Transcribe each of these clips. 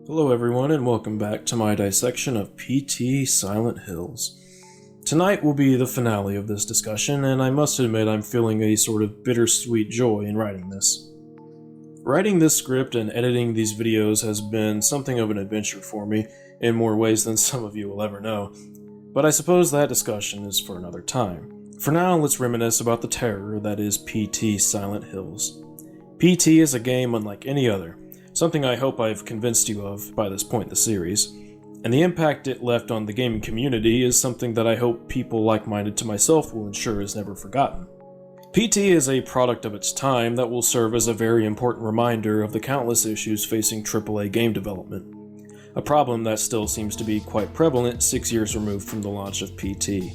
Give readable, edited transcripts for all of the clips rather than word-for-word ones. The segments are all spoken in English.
Hello everyone and welcome back to my dissection of PT Silent Hills. Tonight will be the finale of this discussion, and I must admit I'm feeling a sort of bittersweet joy in writing this. Writing this script and editing these videos has been something of an adventure for me, in more ways than some of you will ever know, but I suppose that discussion is for another time. For now, let's reminisce about the terror that is PT Silent Hills. PT is a game unlike any other, something I hope I've convinced you of by this point in the series, and the impact it left on the gaming community is something that I hope people like-minded to myself will ensure is never forgotten. PT is a product of its time that will serve as a very important reminder of the countless issues facing AAA game development, a problem that still seems to be quite prevalent 6 years removed from the launch of PT.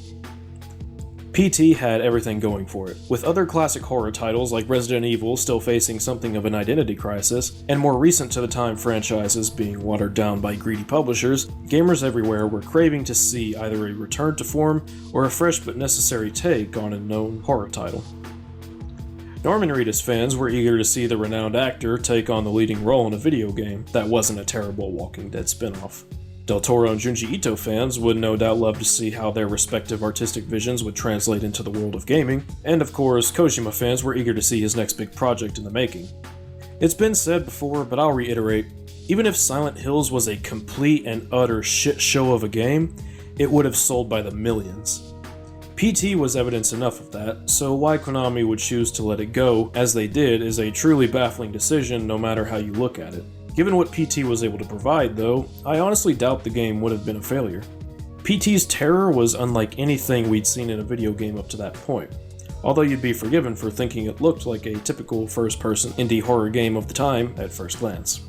PT had everything going for it, with other classic horror titles like Resident Evil still facing something of an identity crisis, and more recent to the time franchises being watered down by greedy publishers. Gamers everywhere were craving to see either a return to form or a fresh but necessary take on a known horror title. Norman Reedus fans were eager to see the renowned actor take on the leading role in a video game that wasn't a terrible Walking Dead spin-off. Del Toro and Junji Ito fans would no doubt love to see how their respective artistic visions would translate into the world of gaming, and of course, Kojima fans were eager to see his next big project in the making. It's been said before, but I'll reiterate, even if Silent Hills was a complete and utter shit show of a game, it would have sold by the millions. PT was evidence enough of that, so why Konami would choose to let it go, as they did, is a truly baffling decision no matter how you look at it. Given what PT was able to provide, though, I honestly doubt the game would have been a failure. PT's terror was unlike anything we'd seen in a video game up to that point, although you'd be forgiven for thinking it looked like a typical first-person indie horror game of the time at first glance.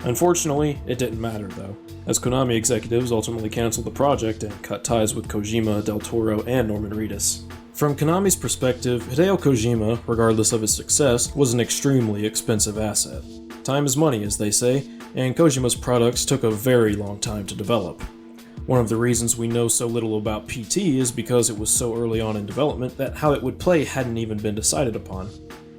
Unfortunately, it didn't matter though, as Konami executives ultimately canceled the project and cut ties with Kojima, Del Toro, and Norman Reedus. From Konami's perspective, Hideo Kojima, regardless of his success, was an extremely expensive asset. Time is money, as they say, and Kojima's products took a very long time to develop. One of the reasons we know so little about PT is because it was so early on in development that how it would play hadn't even been decided upon.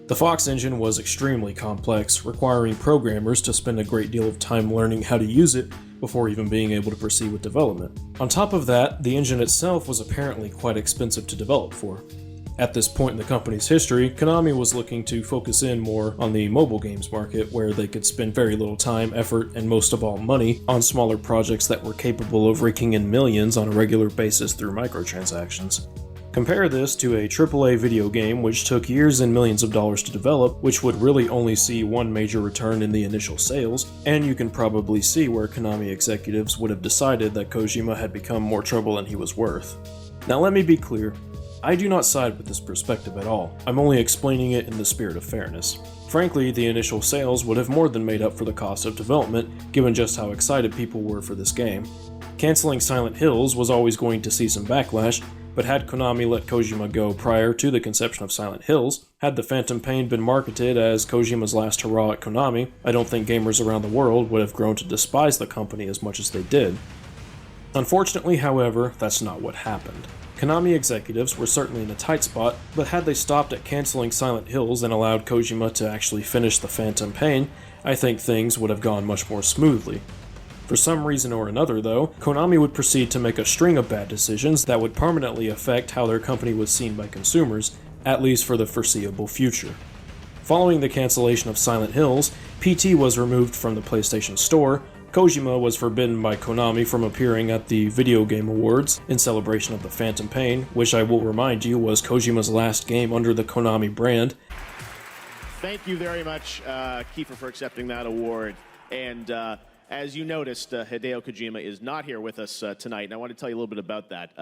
The Fox engine was extremely complex, requiring programmers to spend a great deal of time learning how to use it before even being able to proceed with development. On top of that, the engine itself was apparently quite expensive to develop for. At this point in the company's history, Konami was looking to focus in more on the mobile games market, where they could spend very little time, effort, and most of all money on smaller projects that were capable of raking in millions on a regular basis through microtransactions. Compare this to a AAA video game which took years and millions of dollars to develop, which would really only see one major return in the initial sales, and you can probably see where Konami executives would have decided that Kojima had become more trouble than he was worth. Now let me be clear. I do not side with this perspective at all. I'm only explaining it in the spirit of fairness. Frankly, the initial sales would have more than made up for the cost of development, given just how excited people were for this game. Canceling Silent Hills was always going to see some backlash, but had Konami let Kojima go prior to the conception of Silent Hills, had the Phantom Pain been marketed as Kojima's last hurrah at Konami, I don't think gamers around the world would have grown to despise the company as much as they did. Unfortunately, however, that's not what happened. Konami executives were certainly in a tight spot, but had they stopped at canceling Silent Hills and allowed Kojima to actually finish the Phantom Pain, I think things would have gone much more smoothly. For some reason or another, though, Konami would proceed to make a string of bad decisions that would permanently affect how their company was seen by consumers, at least for the foreseeable future. Following the cancellation of Silent Hills, PT was removed from the PlayStation Store. Kojima was forbidden by Konami from appearing at the Video Game Awards in celebration of the Phantom Pain, which I will remind you was Kojima's last game under the Konami brand. Thank you very much, Kiefer, for accepting that award. And as you noticed, Hideo Kojima is not here with us tonight, and I want to tell you a little bit about that.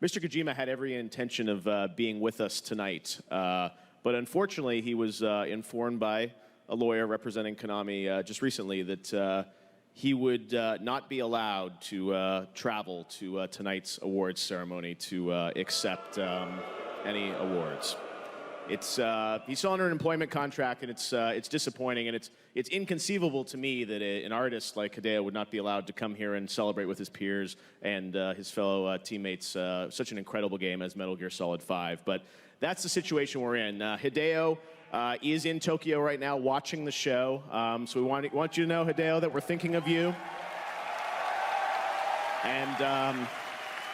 Mr. Kojima had every intention of being with us tonight, but unfortunately he was informed by a lawyer representing Konami just recently that he would not be allowed to travel to tonight's awards ceremony to accept any awards. He's still under an employment contract, and it's disappointing, and it's inconceivable to me that an artist like Hideo would not be allowed to come here and celebrate with his peers and his fellow teammates such an incredible game as Metal Gear Solid 5. But that's the situation we're in. Hideo is in Tokyo right now watching the show. So we want you to know, Hideo, that we're thinking of you. And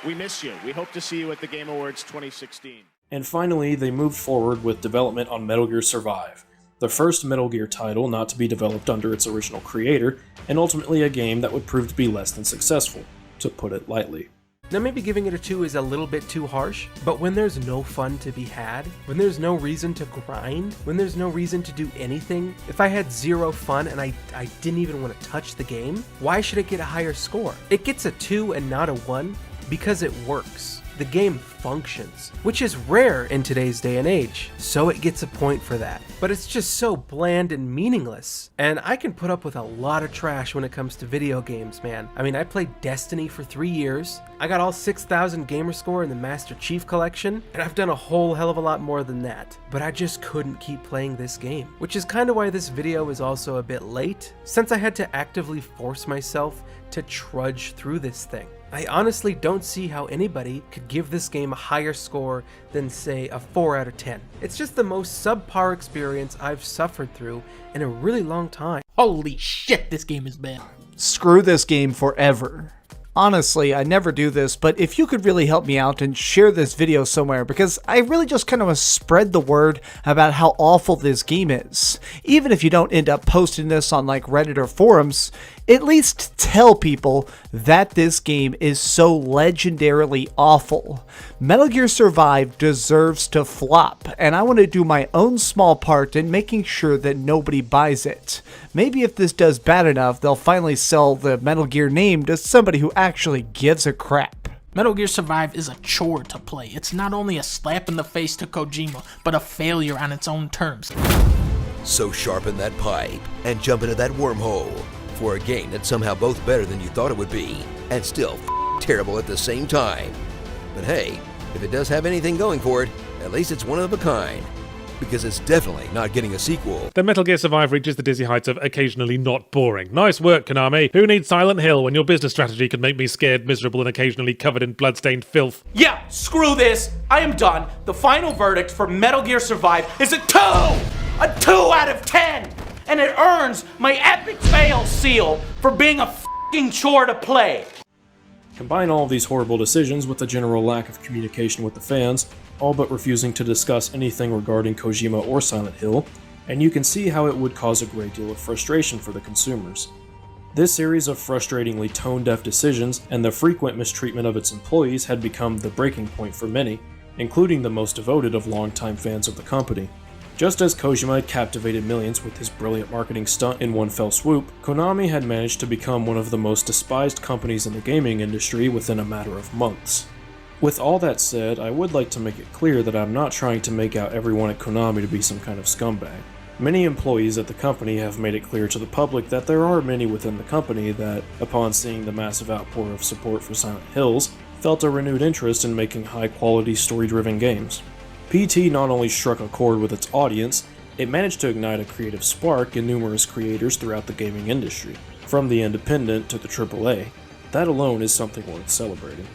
we miss you. We hope to see you at the Game Awards 2016. And finally, they moved forward with development on Metal Gear Survive, the first Metal Gear title not to be developed under its original creator, and ultimately a game that would prove to be less than successful, to put it lightly. Now maybe giving it a 2 is a little bit too harsh, but when there's no fun to be had, when there's no reason to grind, when there's no reason to do anything, if I had 0 fun and I didn't even want to touch the game, why should it get a higher score? It gets a 2 and not a 1 because it works. The game functions, which is rare in today's day and age, so it gets a point for that. But it's just so bland and meaningless, and I can put up with a lot of trash when it comes to video games, man. I mean, I played Destiny for 3 years, I got all 6,000 gamer score in the Master Chief Collection, and I've done a whole hell of a lot more than that, but I just couldn't keep playing this game, which is kind of why this video is also a bit late, since I had to actively force myself to trudge through this thing. I honestly don't see how anybody could give this game a higher score than, say, a 4 out of 10. It's just the most subpar experience I've suffered through in a really long time. Holy shit, this game is bad. Screw this game forever. Honestly, I never do this, but if you could really help me out and share this video somewhere, because I really just kind of want to spread the word about how awful this game is. Even if you don't end up posting this on like Reddit or forums, at least tell people that this game is so legendarily awful. Metal Gear Survive deserves to flop, and I want to do my own small part in making sure that nobody buys it. Maybe if this does bad enough, they'll finally sell the Metal Gear name to somebody who actually gives a crap. Metal Gear Survive is a chore to play. It's not only a slap in the face to Kojima, but a failure on its own terms. So sharpen that pipe and jump into that wormhole for a game that's somehow both better than you thought it would be and still terrible at the same time. But hey, if it does have anything going for it, at least it's one of a kind. Because it's definitely not getting a sequel. The Metal Gear Survive reaches the dizzy heights of occasionally not boring. Nice work, Konami. Who needs Silent Hill when your business strategy can make me scared, miserable, and occasionally covered in bloodstained filth? Yeah, screw this. I am done. The final verdict for Metal Gear Survive is a 2! A 2 out of 10! And it earns my epic fail seal for being a f***ing chore to play. Combine all of these horrible decisions with the general lack of communication with the fans, all but refusing to discuss anything regarding Kojima or Silent Hill, and you can see how it would cause a great deal of frustration for the consumers. This series of frustratingly tone-deaf decisions and the frequent mistreatment of its employees had become the breaking point for many, including the most devoted of longtime fans of the company. Just as Kojima had captivated millions with his brilliant marketing stunt in one fell swoop, Konami had managed to become one of the most despised companies in the gaming industry within a matter of months. With all that said, I would like to make it clear that I'm not trying to make out everyone at Konami to be some kind of scumbag. Many employees at the company have made it clear to the public that there are many within the company that, upon seeing the massive outpour of support for Silent Hills, felt a renewed interest in making high-quality story-driven games. PT not only struck a chord with its audience, it managed to ignite a creative spark in numerous creators throughout the gaming industry, from the independent to the AAA. That alone is something worth celebrating.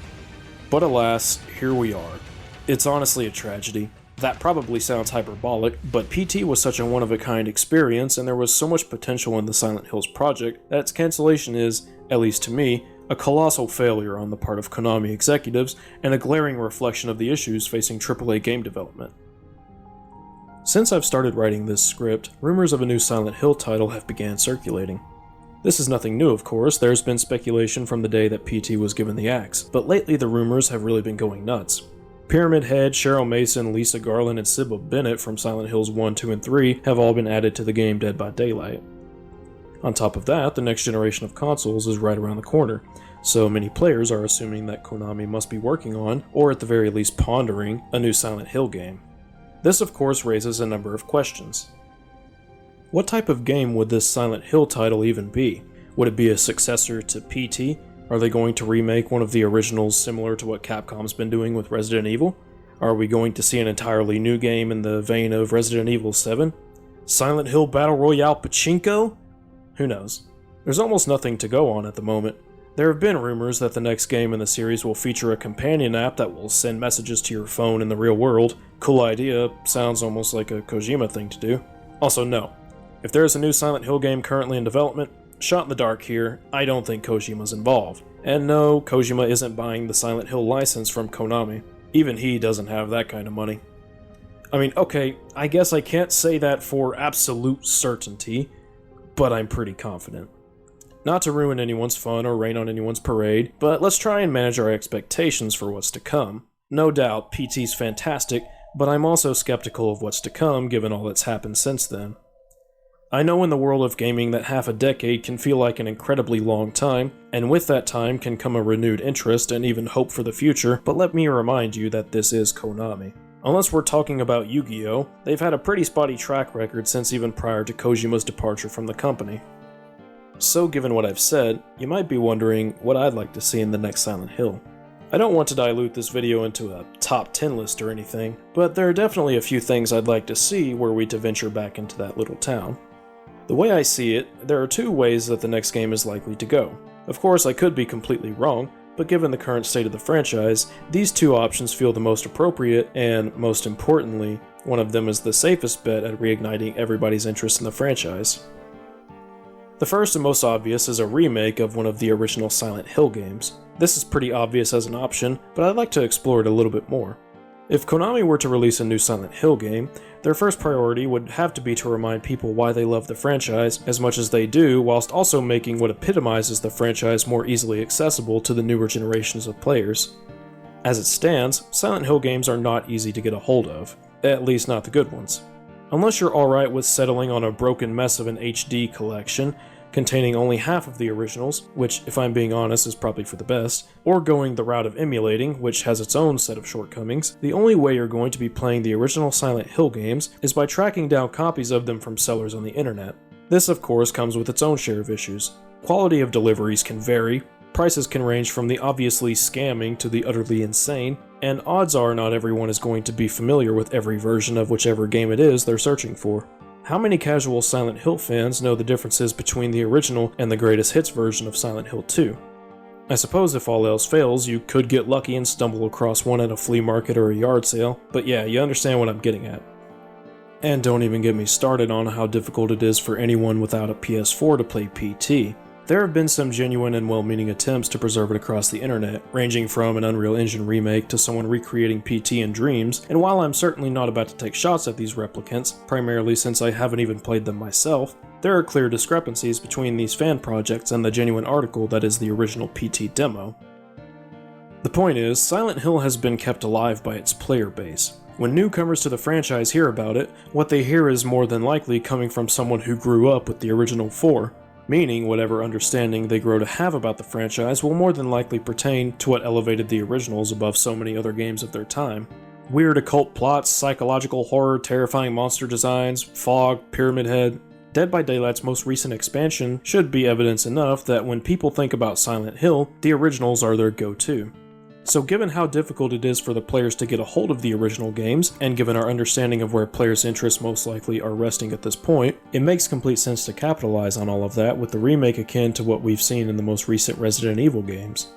But alas, here we are. It's honestly a tragedy. That probably sounds hyperbolic, but PT was such a one-of-a-kind experience and there was so much potential in the Silent Hills project that its cancellation is, at least to me, a colossal failure on the part of Konami executives and a glaring reflection of the issues facing AAA game development. Since I've started writing this script, rumors of a new Silent Hill title have began circulating. This is nothing new, of course. There's been speculation from the day that PT was given the axe, but lately the rumors have really been going nuts. Pyramid Head, Cheryl Mason, Lisa Garland, and Sybil Bennett from Silent Hills 1, 2, and 3 have all been added to the game Dead by Daylight. On top of that, the next generation of consoles is right around the corner, so many players are assuming that Konami must be working on, or at the very least pondering, a new Silent Hill game. This of course raises a number of questions. What type of game would this Silent Hill title even be? Would it be a successor to PT? Are they going to remake one of the originals similar to what Capcom's been doing with Resident Evil? Are we going to see an entirely new game in the vein of Resident Evil 7? Silent Hill Battle Royale Pachinko? Who knows? There's almost nothing to go on at the moment. There have been rumors that the next game in the series will feature a companion app that will send messages to your phone in the real world. Cool idea, sounds almost like a Kojima thing to do. Also, no. If there is a new Silent Hill game currently in development, shot in the dark here, I don't think Kojima's involved. And no, Kojima isn't buying the Silent Hill license from Konami. Even he doesn't have that kind of money. I mean, okay, I guess I can't say that for absolute certainty, but I'm pretty confident. Not to ruin anyone's fun or rain on anyone's parade, but let's try and manage our expectations for what's to come. No doubt, PT's fantastic, but I'm also skeptical of what's to come given all that's happened since then. I know in the world of gaming that half a decade can feel like an incredibly long time, and with that time can come a renewed interest and even hope for the future, but let me remind you that this is Konami. Unless we're talking about Yu-Gi-Oh!, they've had a pretty spotty track record since even prior to Kojima's departure from the company. So given what I've said, you might be wondering what I'd like to see in the next Silent Hill. I don't want to dilute this video into a top 10 list or anything, but there are definitely a few things I'd like to see were we to venture back into that little town. The way I see it, there are two ways that the next game is likely to go. Of course, I could be completely wrong, but given the current state of the franchise, these two options feel the most appropriate, and most importantly, one of them is the safest bet at reigniting everybody's interest in the franchise. The first and most obvious is a remake of one of the original Silent Hill games. This is pretty obvious as an option, but I'd like to explore it a little bit more. If Konami were to release a new Silent Hill game, their first priority would have to be to remind people why they love the franchise as much as they do, whilst also making what epitomizes the franchise more easily accessible to the newer generations of players. As it stands, Silent Hill games are not easy to get a hold of, at least not the good ones. Unless you're alright with settling on a broken mess of an HD collection, containing only half of the originals, which, if I'm being honest, is probably for the best, or going the route of emulating, which has its own set of shortcomings, the only way you're going to be playing the original Silent Hill games is by tracking down copies of them from sellers on the internet. This, of course, comes with its own share of issues. Quality of deliveries can vary, prices can range from the obviously scamming to the utterly insane, and odds are not everyone is going to be familiar with every version of whichever game it is they're searching for. How many casual Silent Hill fans know the differences between the original and the greatest hits version of Silent Hill 2? I suppose if all else fails, you could get lucky and stumble across one at a flea market or a yard sale, but yeah, you understand what I'm getting at. And don't even get me started on how difficult it is for anyone without a PS4 to play PT. There have been some genuine and well-meaning attempts to preserve it across the internet, ranging from an Unreal Engine remake to someone recreating PT in Dreams, and while I'm certainly not about to take shots at these replicants, primarily since I haven't even played them myself, there are clear discrepancies between these fan projects and the genuine article that is the original PT demo. The point is, Silent Hill has been kept alive by its player base. When newcomers to the franchise hear about it, what they hear is more than likely coming from someone who grew up with the original 4. Meaning whatever understanding they grow to have about the franchise will more than likely pertain to what elevated the originals above so many other games of their time. Weird occult plots, psychological horror, terrifying monster designs, fog, Pyramid Head. Dead by Daylight's most recent expansion should be evidence enough that when people think about Silent Hill, the originals are their go-to. So given how difficult it is for the players to get a hold of the original games, and given our understanding of where players' interests most likely are resting at this point, it makes complete sense to capitalize on all of that with the remake akin to what we've seen in the most recent Resident Evil games.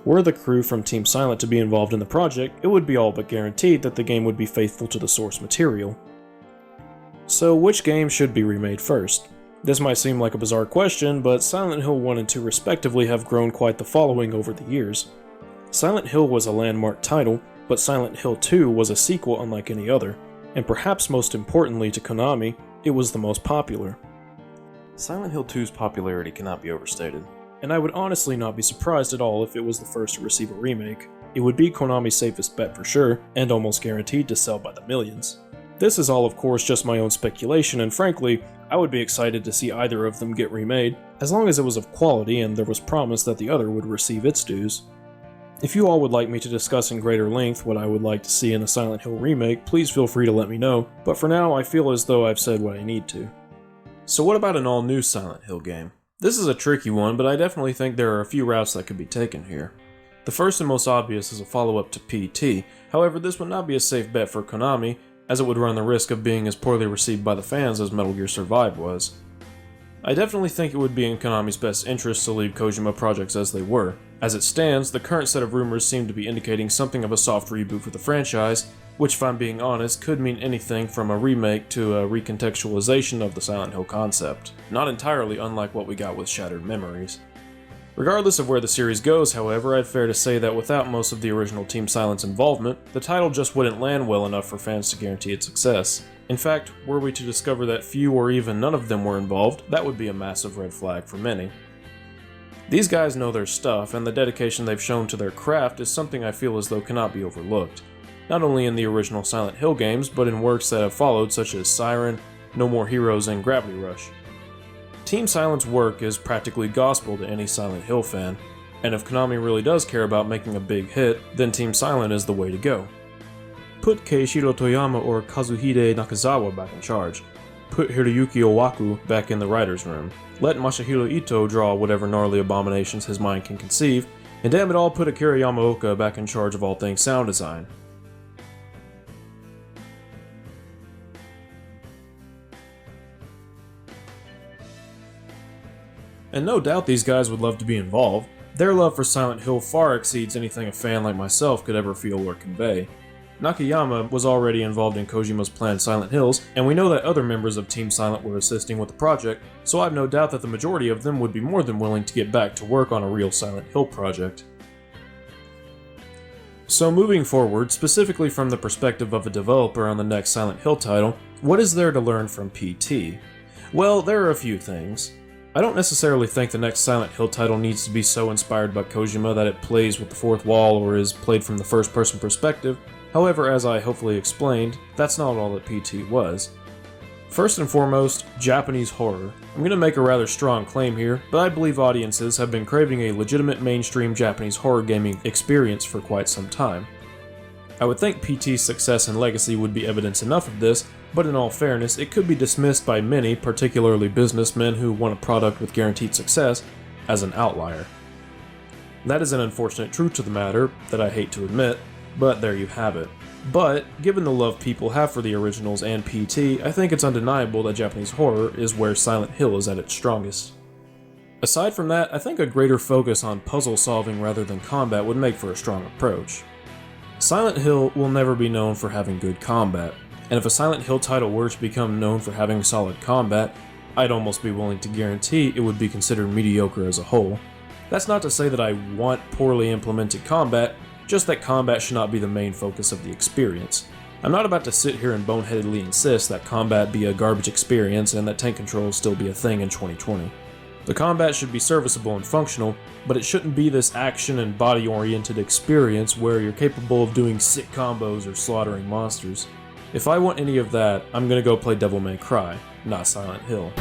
Were the crew from Team Silent to be involved in the project, it would be all but guaranteed that the game would be faithful to the source material. So which game should be remade first? This might seem like a bizarre question, but Silent Hill 1 and 2 respectively have grown quite the following over the years. Silent Hill was a landmark title, but Silent Hill 2 was a sequel unlike any other, and perhaps most importantly to Konami, it was the most popular. Silent Hill 2's popularity cannot be overstated, and I would honestly not be surprised at all if it was the first to receive a remake. It would be Konami's safest bet for sure, and almost guaranteed to sell by the millions. This is all of course just my own speculation, and frankly, I would be excited to see either of them get remade, as long as it was of quality and there was promise that the other would receive its dues. If you all would like me to discuss in greater length what I would like to see in a Silent Hill remake, please feel free to let me know, but for now I feel as though I've said what I need to. So what about an all-new Silent Hill game? This is a tricky one, but I definitely think there are a few routes that could be taken here. The first and most obvious is a follow-up to PT, however this would not be a safe bet for Konami, as it would run the risk of being as poorly received by the fans as Metal Gear Survive was. I definitely think it would be in Konami's best interest to leave Kojima projects as they were. As it stands, the current set of rumors seem to be indicating something of a soft reboot for the franchise, which if I'm being honest, could mean anything from a remake to a recontextualization of the Silent Hill concept, not entirely unlike what we got with Shattered Memories. Regardless of where the series goes, however, I'd fair to say that without most of the original Team Silent's involvement, the title just wouldn't land well enough for fans to guarantee its success. In fact, were we to discover that few or even none of them were involved, that would be a massive red flag for many. These guys know their stuff, and the dedication they've shown to their craft is something I feel as though cannot be overlooked, not only in the original Silent Hill games, but in works that have followed such as Siren, No More Heroes, and Gravity Rush. Team Silent's work is practically gospel to any Silent Hill fan, and if Konami really does care about making a big hit, then Team Silent is the way to go. Put Keishiro Toyama or Kazuhide Nakazawa back in charge. Put Hiroyuki Owaku back in the writer's room. Let Masahiro Ito draw whatever gnarly abominations his mind can conceive, and damn it all, put Akira Yamaoka back in charge of all things sound design. And no doubt these guys would love to be involved. Their love for Silent Hill far exceeds anything a fan like myself could ever feel or convey. Nakayama was already involved in Kojima's planned Silent Hills, and we know that other members of Team Silent were assisting with the project, so I've no doubt that the majority of them would be more than willing to get back to work on a real Silent Hill project. So moving forward, specifically from the perspective of a developer on the next Silent Hill title, what is there to learn from PT? Well, there are a few things. I don't necessarily think the next Silent Hill title needs to be so inspired by Kojima that it plays with the fourth wall or is played from the first-person perspective. However, as I hopefully explained, that's not all that PT was. First and foremost, Japanese horror. I'm going to make a rather strong claim here, but I believe audiences have been craving a legitimate mainstream Japanese horror gaming experience for quite some time. I would think PT's success and legacy would be evidence enough of this, but in all fairness, it could be dismissed by many, particularly businessmen who want a product with guaranteed success, as an outlier. That is an unfortunate truth to the matter that I hate to admit, but there you have it. But, given the love people have for the originals and PT, I think it's undeniable that Japanese horror is where Silent Hill is at its strongest. Aside from that, I think a greater focus on puzzle solving rather than combat would make for a strong approach. Silent Hill will never be known for having good combat, and if a Silent Hill title were to become known for having solid combat, I'd almost be willing to guarantee it would be considered mediocre as a whole. That's not to say that I want poorly implemented combat, just that combat should not be the main focus of the experience. I'm not about to sit here and boneheadedly insist that combat be a garbage experience and that tank controls still be a thing in 2020. The combat should be serviceable and functional, but it shouldn't be this action and body-oriented experience where you're capable of doing sick combos or slaughtering monsters. If I want any of that, I'm gonna go play Devil May Cry, not Silent Hill.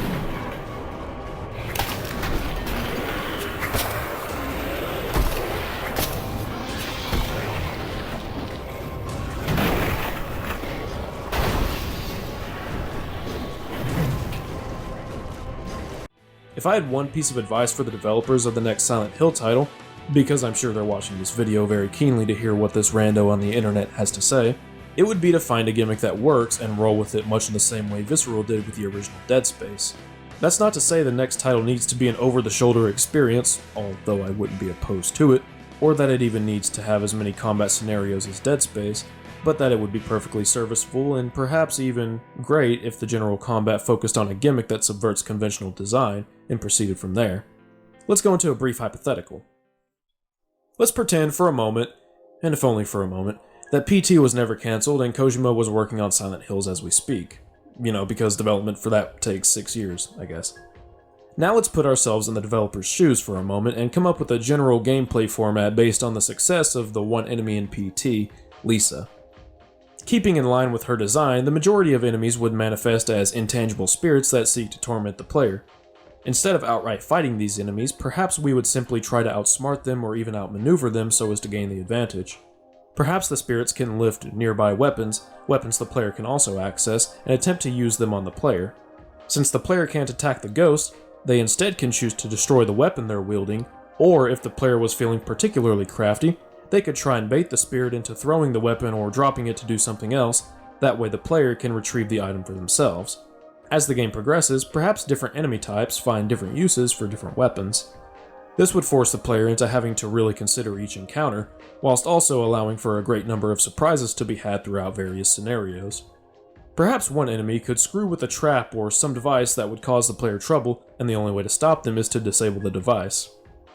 If I had one piece of advice for the developers of the next Silent Hill title, because I'm sure they're watching this video very keenly to hear what this rando on the internet has to say, it would be to find a gimmick that works and roll with it much in the same way Visceral did with the original Dead Space. That's not to say the next title needs to be an over-the-shoulder experience, although I wouldn't be opposed to it, or that it even needs to have as many combat scenarios as Dead Space, but that it would be perfectly serviceable and perhaps even great if the general combat focused on a gimmick that subverts conventional design and proceeded from there. Let's go into a brief hypothetical. Let's pretend for a moment, and if only for a moment, that PT was never cancelled and Kojima was working on Silent Hills as we speak. You know, because development for that takes 6 years, I guess. Now let's put ourselves in the developer's shoes for a moment and come up with a general gameplay format based on the success of the one enemy in PT, Lisa. Keeping in line with her design, the majority of enemies would manifest as intangible spirits that seek to torment the player. Instead of outright fighting these enemies, perhaps we would simply try to outsmart them or even outmaneuver them so as to gain the advantage. Perhaps the spirits can lift nearby weapons the player can also access, and attempt to use them on the player. Since the player can't attack the ghost, they instead can choose to destroy the weapon they're wielding, or if the player was feeling particularly crafty, they could try and bait the spirit into throwing the weapon or dropping it to do something else, that way the player can retrieve the item for themselves. As the game progresses, perhaps different enemy types find different uses for different weapons. This would force the player into having to really consider each encounter, whilst also allowing for a great number of surprises to be had throughout various scenarios. Perhaps one enemy could screw with a trap or some device that would cause the player trouble, and the only way to stop them is to disable the device.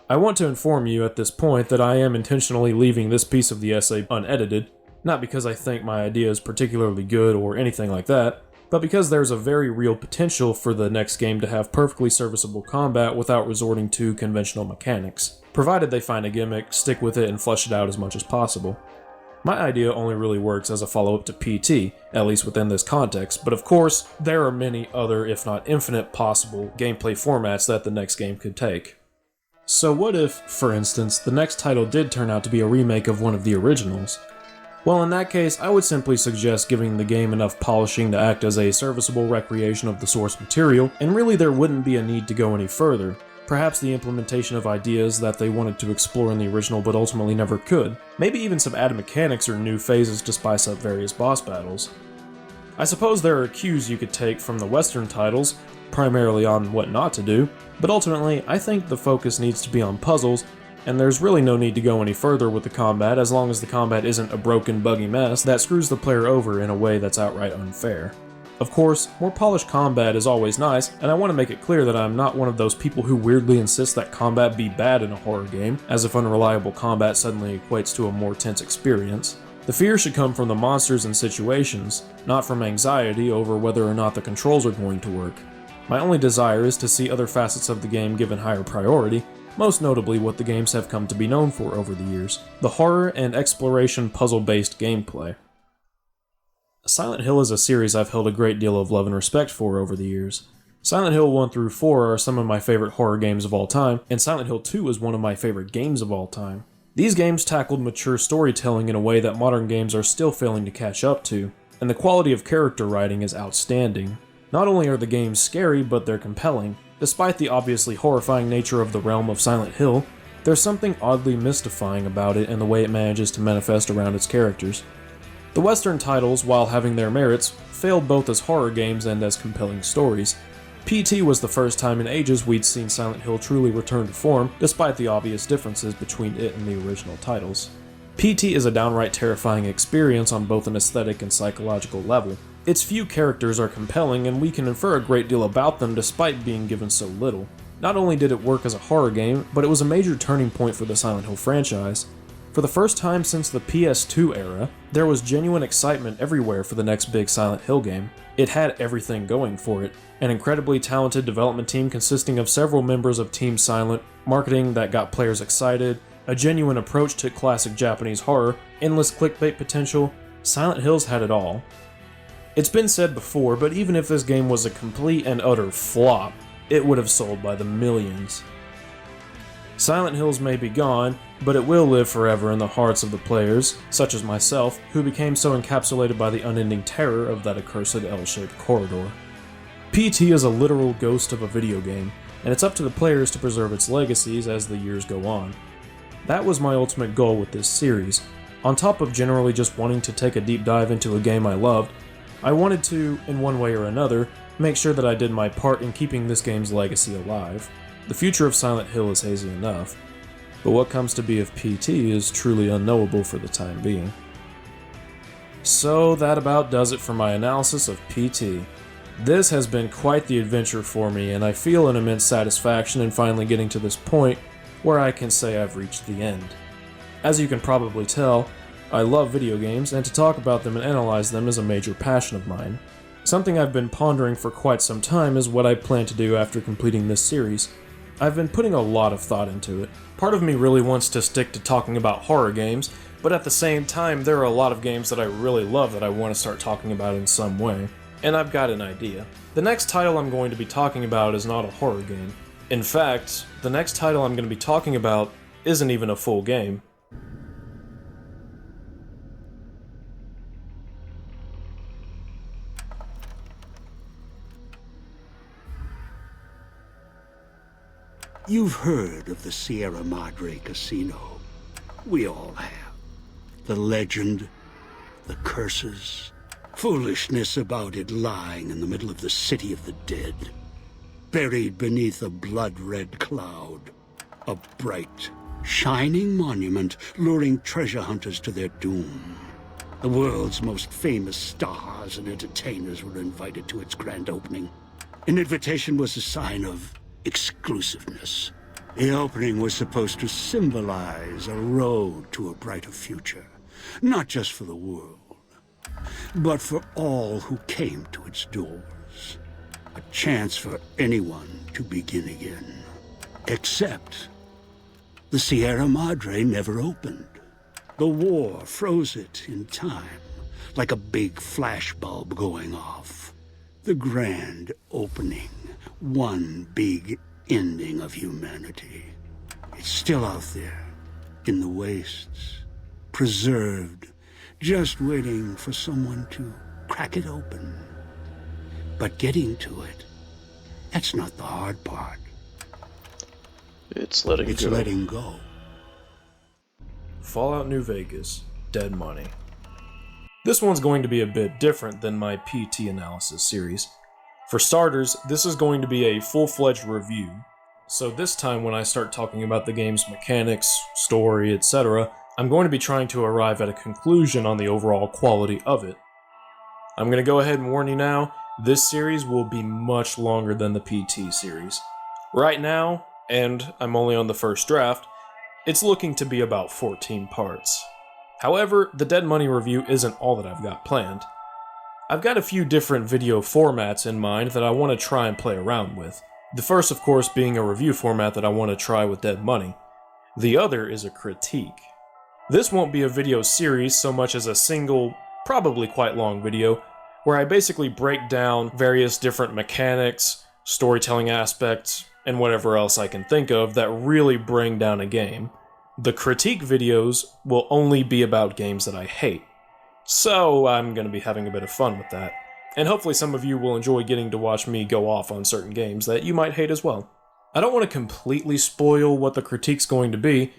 I want to inform you at this point that I am intentionally leaving this piece of the essay unedited, not because I think my idea is particularly good or anything like that, but because there's a very real potential for the next game to have perfectly serviceable combat without resorting to conventional mechanics, provided they find a gimmick, stick with it, and flesh it out as much as possible. My idea only really works as a follow-up to PT, at least within this context, but of course, there are many other, if not infinite, possible gameplay formats that the next game could take. So what if, for instance, the next title did turn out to be a remake of one of the originals? Well, in that case, I would simply suggest giving the game enough polishing to act as a serviceable recreation of the source material, and really there wouldn't be a need to go any further. Perhaps the implementation of ideas that they wanted to explore in the original but ultimately never could. Maybe even some added mechanics or new phases to spice up various boss battles. I suppose there are cues you could take from the Western titles, primarily on what not to do, but ultimately, I think the focus needs to be on puzzles, and there's really no need to go any further with the combat as long as the combat isn't a broken, buggy mess that screws the player over in a way that's outright unfair. Of course, more polished combat is always nice, and I want to make it clear that I'm not one of those people who weirdly insist that combat be bad in a horror game, as if unreliable combat suddenly equates to a more tense experience. The fear should come from the monsters and situations, not from anxiety over whether or not the controls are going to work. My only desire is to see other facets of the game given higher priority, most notably what the games have come to be known for over the years, the horror and exploration puzzle-based gameplay. Silent Hill is a series I've held a great deal of love and respect for over the years. Silent Hill 1 through 4 are some of my favorite horror games of all time, and Silent Hill 2 is one of my favorite games of all time. These games tackled mature storytelling in a way that modern games are still failing to catch up to, and the quality of character writing is outstanding. Not only are the games scary, but they're compelling. Despite the obviously horrifying nature of the realm of Silent Hill, there's something oddly mystifying about it and the way it manages to manifest around its characters. The Western titles, while having their merits, failed both as horror games and as compelling stories. PT was the first time in ages we'd seen Silent Hill truly return to form, despite the obvious differences between it and the original titles. PT is a downright terrifying experience on both an aesthetic and psychological level. Its few characters are compelling, and we can infer a great deal about them despite being given so little. Not only did it work as a horror game, but it was a major turning point for the Silent Hill franchise. For the first time since the PS2 era, there was genuine excitement everywhere for the next big Silent Hill game. It had everything going for it. An incredibly talented development team consisting of several members of Team Silent, marketing that got players excited, a genuine approach to classic Japanese horror, endless clickbait potential. Silent Hills had it all. It's been said before, but even if this game was a complete and utter flop, it would have sold by the millions. Silent Hills may be gone, but it will live forever in the hearts of the players, such as myself, who became so encapsulated by the unending terror of that accursed L-shaped corridor. PT is a literal ghost of a video game, and it's up to the players to preserve its legacies as the years go on. That was my ultimate goal with this series. On top of generally just wanting to take a deep dive into a game I loved, I wanted to, in one way or another, make sure that I did my part in keeping this game's legacy alive. The future of Silent Hill is hazy enough, but what comes to be of PT is truly unknowable for the time being. So that about does it for my analysis of PT. This has been quite the adventure for me, and I feel an immense satisfaction in finally getting to this point where I can say I've reached the end. As you can probably tell, I love video games, and to talk about them and analyze them is a major passion of mine. Something I've been pondering for quite some time is what I plan to do after completing this series. I've been putting a lot of thought into it. Part of me really wants to stick to talking about horror games, but at the same time there are a lot of games that I really love that I want to start talking about in some way. And I've got an idea. The next title I'm going to be talking about is not a horror game. In fact, the next title I'm going to be talking about isn't even a full game. You've heard of the Sierra Madre Casino. We all have. The legend, the curses, Foolishness about it lying in the middle of the city of the dead, buried beneath a blood-red cloud. A bright, shining monument luring treasure hunters to their doom. The world's most famous stars and entertainers were invited to its grand opening. An invitation was a sign of exclusiveness. The opening was supposed to symbolize a road to a brighter future, not just for the world, but for all who came to its doors. A chance for anyone to begin again. Except the Sierra Madre never opened. The war froze it in time, like a big flashbulb going off. The grand opening, one big ending of humanity. It's still out there, in the wastes, preserved, just waiting for someone to crack it open. But getting to it, that's not the hard part. It's letting It's go. letting go. Fallout New Vegas, Dead Money. This one's going to be a bit different than my PT analysis series. For starters, this is going to be a full-fledged review, so this time when I start talking about the game's mechanics, story, etc., I'm going to be trying to arrive at a conclusion on the overall quality of it. I'm going to go ahead and warn you now, this series will be much longer than the PT series. Right now, and I'm only on the first draft, it's looking to be about 14 parts. However, the Dead Money review isn't all that I've got planned. I've got a few different video formats in mind that I want to try and play around with. The first, of course, being a review format that I want to try with Dead Money. The other is a critique. This won't be a video series so much as a single, probably quite long video, where I basically break down various different mechanics, storytelling aspects, and whatever else I can think of that really bring down a game. The critique videos will only be about games that I hate. So I'm going to be having a bit of fun with that. And hopefully some of you will enjoy getting to watch me go off on certain games that you might hate as well. I don't want to completely spoil what the critique's going to be,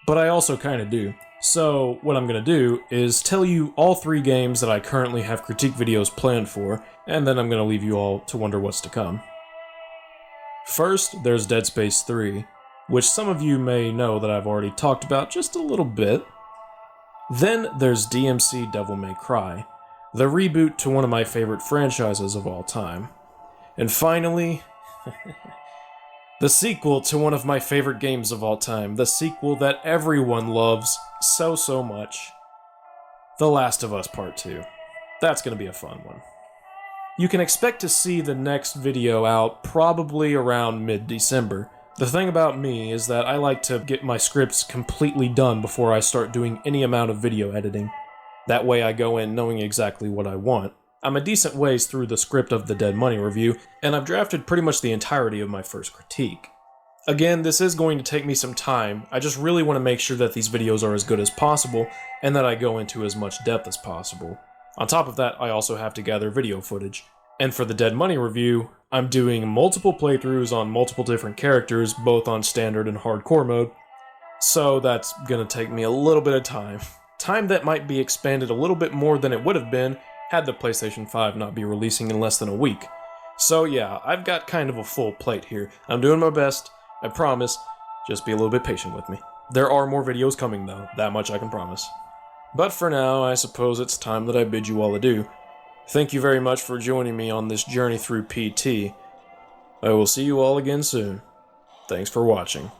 but I also kind of do. So what I'm going to do is tell you all 3 games that I currently have critique videos planned for, and then I'm going to leave you all to wonder what's to come. First, there's Dead Space 3, which some of you may know that I've already talked about just a little bit. Then there's DMC Devil May Cry, the reboot to one of my favorite franchises of all time. And finally, the sequel to one of my favorite games of all time, the sequel that everyone loves so much, The Last of Us Part 2. That's going to be a fun one. You can expect to see the next video out probably around mid-December. The thing about me is that I like to get my scripts completely done before I start doing any amount of video editing. That way I go in knowing exactly what I want. I'm a decent ways through the script of the Dead Money review, and I've drafted pretty much the entirety of my first critique. Again, this is going to take me some time. I just really want to make sure that these videos are as good as possible, and that I go into as much depth as possible. On top of that, I also have to gather video footage. And for the Dead Money review, I'm doing multiple playthroughs on multiple different characters, both on standard and hardcore mode. So that's gonna take me a little bit of time. Time that might be expanded a little bit more than it would have been had the PlayStation 5 not be releasing in less than a week. So yeah, I've got kind of a full plate here. I'm doing my best, I promise. Just be a little bit patient with me. There are more videos coming though, that much I can promise. But for now, I suppose it's time that I bid you all adieu. Thank you very much for joining me on this journey through PT. I will see you all again soon. Thanks for watching.